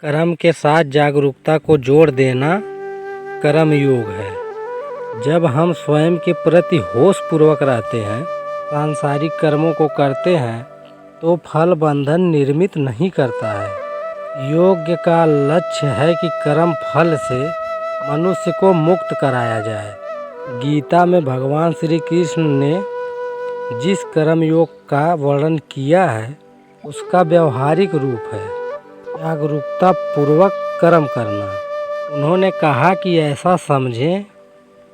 कर्म के साथ जागरूकता को जोड़ देना कर्म योग है। जब हम स्वयं के प्रति होश पूर्वक रहते हैं, सांसारिक कर्मों को करते हैं, तो फल बंधन निर्मित नहीं करता है। योग का लक्ष्य है कि कर्म फल से मनुष्य को मुक्त कराया जाए। गीता में भगवान श्री कृष्ण ने जिस कर्म योग का वर्णन किया है, उसका व्यवहारिक रूप है जागरूकता पूर्वक कर्म करना। उन्होंने कहा कि ऐसा समझें,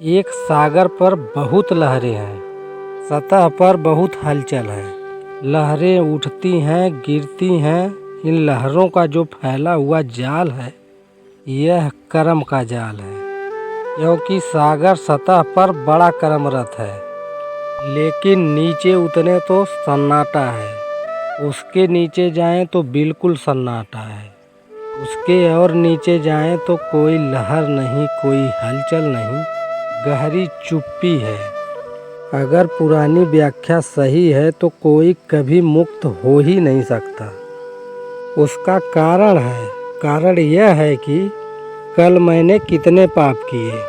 एक सागर पर बहुत लहरें हैं, सतह पर बहुत हलचल है। लहरें उठती हैं, गिरती हैं। इन लहरों का जो फैला हुआ जाल है, यह कर्म का जाल है। क्योंकि सागर सतह पर बड़ा कर्मरत है, लेकिन नीचे उतरे तो सन्नाटा है। उसके नीचे जाएं तो बिल्कुल सन्नाटा है। उसके और नीचे जाएं तो कोई लहर नहीं, कोई हलचल नहीं, गहरी चुप्पी है। अगर पुरानी व्याख्या सही है तो कोई कभी मुक्त हो ही नहीं सकता। उसका कारण यह है कि कल मैंने कितने पाप किए,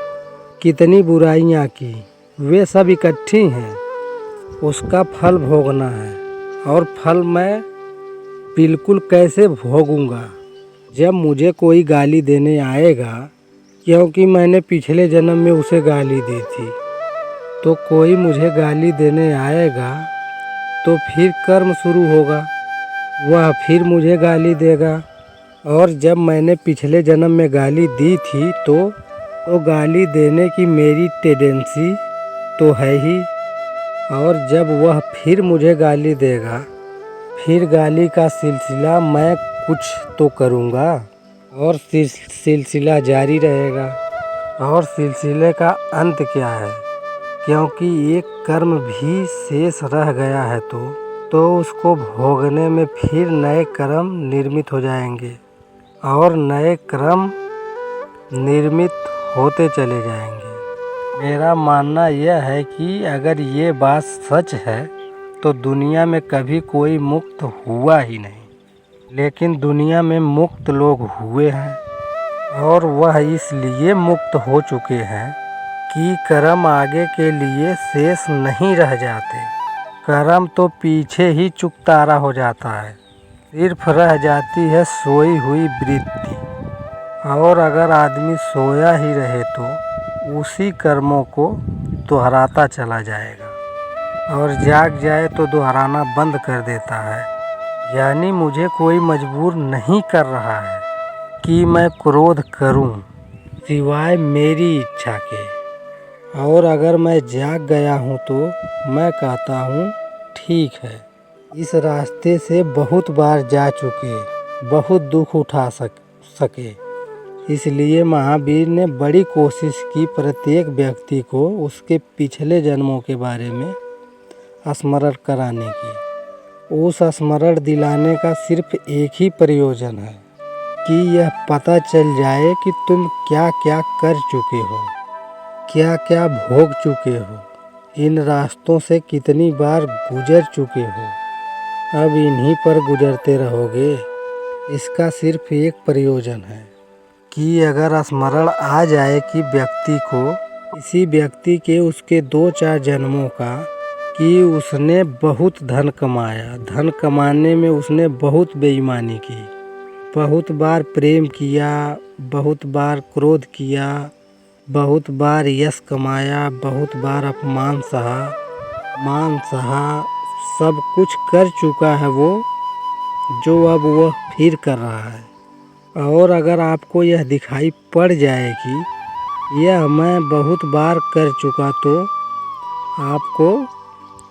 कितनी बुराइयां की, वे सब इकट्ठी हैं। उसका फल भोगना है, और फल मैं बिल्कुल कैसे भोगूंगा जब मुझे कोई गाली देने आएगा, क्योंकि मैंने पिछले जन्म में उसे गाली दी थी। तो कोई मुझे गाली देने आएगा तो फिर कर्म शुरू होगा, वह फिर मुझे गाली देगा। और जब मैंने पिछले जन्म में गाली दी थी तो गाली देने की मेरी टेंडेंसी तो है ही। और जब वह फिर मुझे गाली देगा, फिर गाली का सिलसिला मैं कुछ तो करूँगा, और सिलसिला जारी रहेगा। और सिलसिले का अंत क्या है? क्योंकि एक कर्म भी शेष रह गया है तो उसको भोगने में फिर नए कर्म निर्मित हो जाएंगे, और नए कर्म निर्मित होते चले जाएंगे। मेरा मानना यह है कि अगर ये बात सच है तो दुनिया में कभी कोई मुक्त हुआ ही नहीं, लेकिन दुनिया में मुक्त लोग हुए हैं, और वह इसलिए मुक्त हो चुके हैं कि कर्म आगे के लिए शेष नहीं रह जाते। कर्म तो पीछे ही चुकतारा हो जाता है, सिर्फ रह जाती है सोई हुई वृत्ति। और अगर आदमी सोया ही रहे तो उसी कर्मों को दोहराता चला जाएगा, और जाग जाए तो दोहराना बंद कर देता है। यानी मुझे कोई मजबूर नहीं कर रहा है कि मैं क्रोध करूं, सिवाय मेरी इच्छा के। और अगर मैं जाग गया हूं तो मैं कहता हूं ठीक है, इस रास्ते से बहुत बार जा चुके, बहुत दुख उठा सके। इसलिए महावीर ने बड़ी कोशिश की प्रत्येक व्यक्ति को उसके पिछले जन्मों के बारे में स्मरण कराने की। उस स्मरण दिलाने का सिर्फ एक ही प्रयोजन है कि यह पता चल जाए कि तुम क्या क्या कर चुके हो, क्या क्या भोग चुके हो, इन रास्तों से कितनी बार गुजर चुके हो। अब इन्हीं पर गुजरते रहोगे। इसका सिर्फ एक प्रयोजन है कि अगर स्मरण आ जाए कि व्यक्ति को, इसी व्यक्ति के उसके 2-4 जन्मों का, कि उसने बहुत धन कमाया, धन कमाने में उसने बहुत बेईमानी की, बहुत बार प्रेम किया, बहुत बार क्रोध किया, बहुत बार यश कमाया, बहुत बार अपमान सहा, मान सहा, सब कुछ कर चुका है वो, जो अब वह फिर कर रहा है। और अगर आपको यह दिखाई पड़ जाए कि यह मैं बहुत बार कर चुका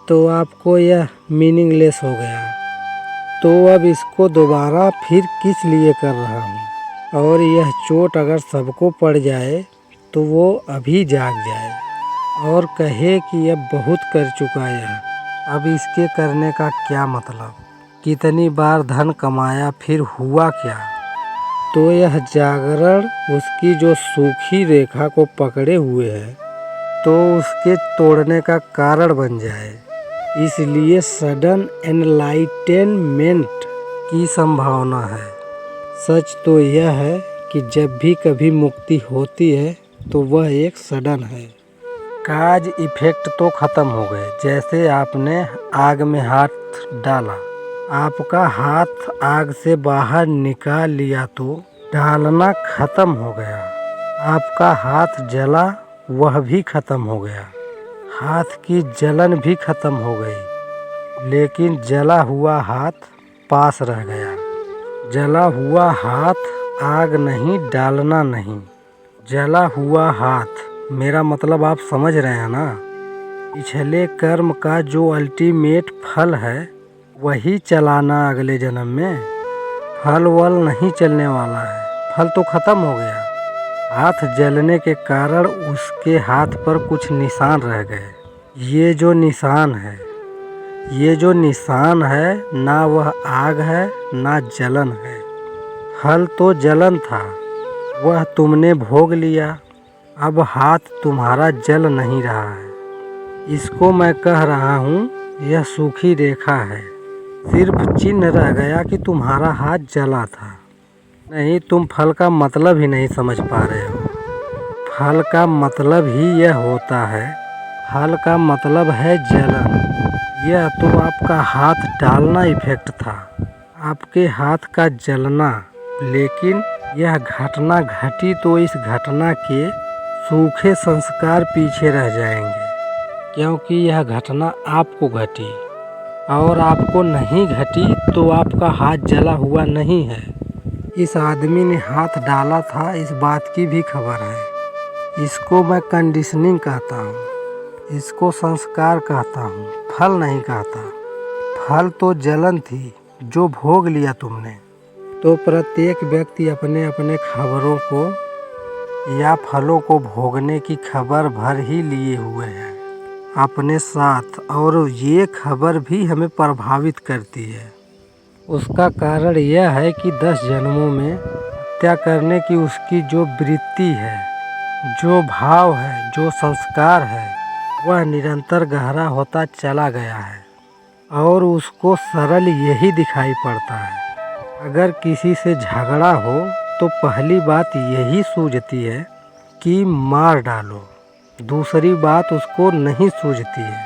तो आपको यह मीनिंगलेस हो गया। तो अब इसको दोबारा फिर किस लिए कर रहा हूँ? और यह चोट अगर सबको पड़ जाए तो वो अभी जाग जाए और कहे कि अब बहुत कर चुका यह, अब इसके करने का क्या मतलब? कितनी बार धन कमाया, फिर हुआ क्या? तो यह जागरण उसकी जो सूखी रेखा को पकड़े हुए है, तो उसके तोड़ने का कारण बन जाए। इसलिए सडन एनलाइटेनमेंट की संभावना है। सच तो यह है कि जब भी कभी मुक्ति होती है तो वह एक सडन है। काज इफेक्ट तो ख़त्म हो गए। जैसे आपने आग में हाथ डाला, आपका हाथ आग से बाहर निकाल लिया तो डालना ख़त्म हो गया। आपका हाथ जला, वह भी ख़त्म हो गया। हाथ की जलन भी ख़त्म हो गई, लेकिन जला हुआ हाथ पास रह गया। जला हुआ हाथ आग नहीं, डालना नहीं। जला हुआ हाथ, मेरा मतलब आप समझ रहे हैं ना। पिछले कर्म का जो अल्टीमेट फल है वही चलाना अगले जन्म में। फल वल नहीं चलने वाला है, फल तो ख़त्म हो गया। हाथ जलने के कारण उसके हाथ पर कुछ निशान रह गए। ये जो निशान है, ना वह आग है ना जलन है। फल तो जलन था, वह तुमने भोग लिया। अब हाथ तुम्हारा जल नहीं रहा है। इसको मैं कह रहा हूँ, यह सूखी रेखा है। सिर्फ चिन्ह रह गया कि तुम्हारा हाथ जला था। नहीं, तुम फल का मतलब ही नहीं समझ पा रहे हो। फल का मतलब ही यह होता है, फल का मतलब है जलन। यह तो आपका हाथ डालना इफेक्ट था, आपके हाथ का जलना। लेकिन यह घटना घटी तो इस घटना के सूखे संस्कार पीछे रह जाएंगे, क्योंकि यह घटना आपको घटी। और आपको नहीं घटी तो आपका हाथ जला हुआ नहीं है। इस आदमी ने हाथ डाला था, इस बात की भी खबर है। इसको मैं कंडीशनिंग कहता हूँ, इसको संस्कार कहता हूँ, फल नहीं कहता। फल तो जलन थी जो भोग लिया तुमने। तो प्रत्येक व्यक्ति अपने अपने खबरों को या फलों को भोगने की खबर भर ही लिए हुए हैं अपने साथ, और ये खबर भी हमें प्रभावित करती है। उसका कारण यह है कि 10 जन्मों में हत्या करने की उसकी जो वृत्ति है, जो भाव है, जो संस्कार है, वह निरंतर गहरा होता चला गया है। और उसको सरल यही दिखाई पड़ता है। अगर किसी से झगड़ा हो तो पहली बात यही सूझती है कि मार डालो। दूसरी बात उसको नहीं सूझती है।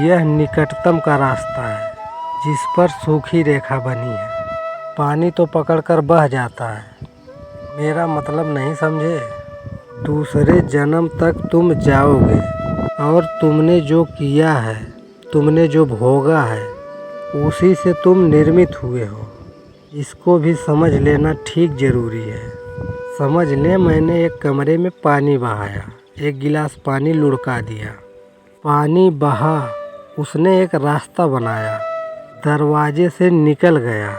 यह निकटतम का रास्ता है जिस पर सूखी रेखा बनी है। पानी तो पकड़कर बह जाता है, मेरा मतलब नहीं समझे। दूसरे जन्म तक तुम जाओगे और तुमने जो किया है, तुमने जो भोगा है, उसी से तुम निर्मित हुए हो। इसको भी समझ लेना ठीक ज़रूरी है। समझ लें, मैंने एक कमरे में पानी बहाया, एक गिलास पानी लुढ़का दिया। पानी बहा, उसने एक रास्ता बनाया, दरवाजे से निकल गया।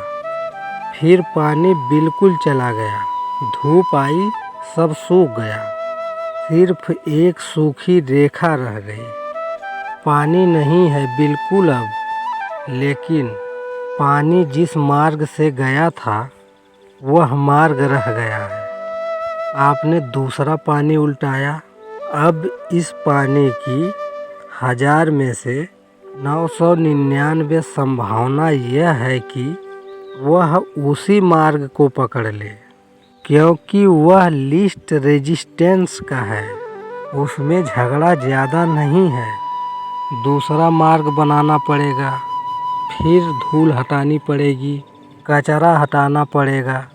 फिर पानी बिल्कुल चला गया, धूप आई, सब सूख गया। सिर्फ एक सूखी रेखा रह गई। पानी नहीं है बिल्कुल अब, लेकिन पानी जिस मार्ग से गया था वह मार्ग रह गया है। आपने दूसरा पानी उल्टाया। अब इस पानी की 1000 में से 999 संभावना यह है कि वह उसी मार्ग को पकड़ ले, क्योंकि वह लीस्ट रेजिस्टेंस का है। उसमें झगड़ा ज़्यादा नहीं है। दूसरा मार्ग बनाना पड़ेगा, फिर धूल हटानी पड़ेगी, कचरा हटाना पड़ेगा,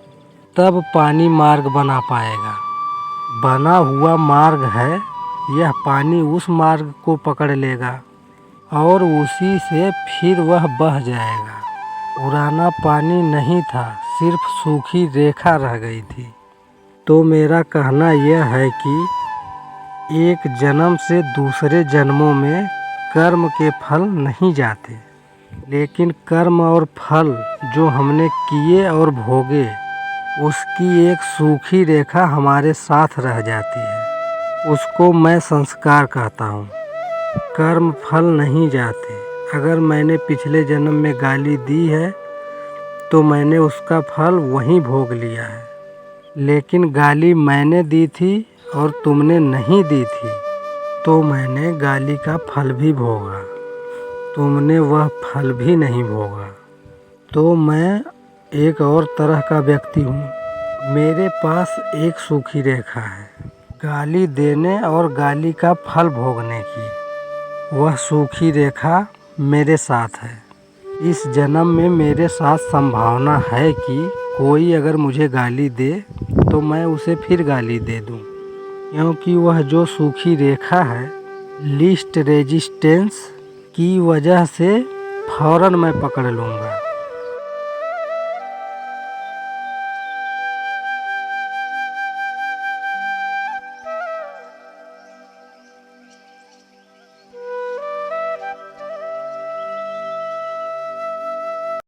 तब पानी मार्ग बना पाएगा। बना हुआ मार्ग है, यह पानी उस मार्ग को पकड़ लेगा और उसी से फिर वह बह जाएगा। पुराना पानी नहीं था, सिर्फ सूखी रेखा रह गई थी। तो मेरा कहना यह है कि एक जन्म से दूसरे जन्मों में कर्म के फल नहीं जाते, लेकिन कर्म और फल जो हमने किए और भोगे, उसकी एक सूखी रेखा हमारे साथ रह जाती है। उसको मैं संस्कार कहता हूँ। कर्म फल नहीं जाते। अगर मैंने पिछले जन्म में गाली दी है तो मैंने उसका फल वहीं भोग लिया है। लेकिन गाली मैंने दी थी और तुमने नहीं दी थी, तो मैंने गाली का फल भी भोगा, तुमने वह फल भी नहीं भोगा। तो मैं एक और तरह का व्यक्ति हूँ। मेरे पास एक सूखी रेखा है, गाली देने और गाली का फल भोगने की। वह सूखी रेखा मेरे साथ है। इस जन्म में मेरे साथ संभावना है कि कोई अगर मुझे गाली दे तो मैं उसे फिर गाली दे दूं, क्योंकि वह जो सूखी रेखा है लीस्ट रेजिस्टेंस की वजह से फौरन मैं पकड़ लूँगा।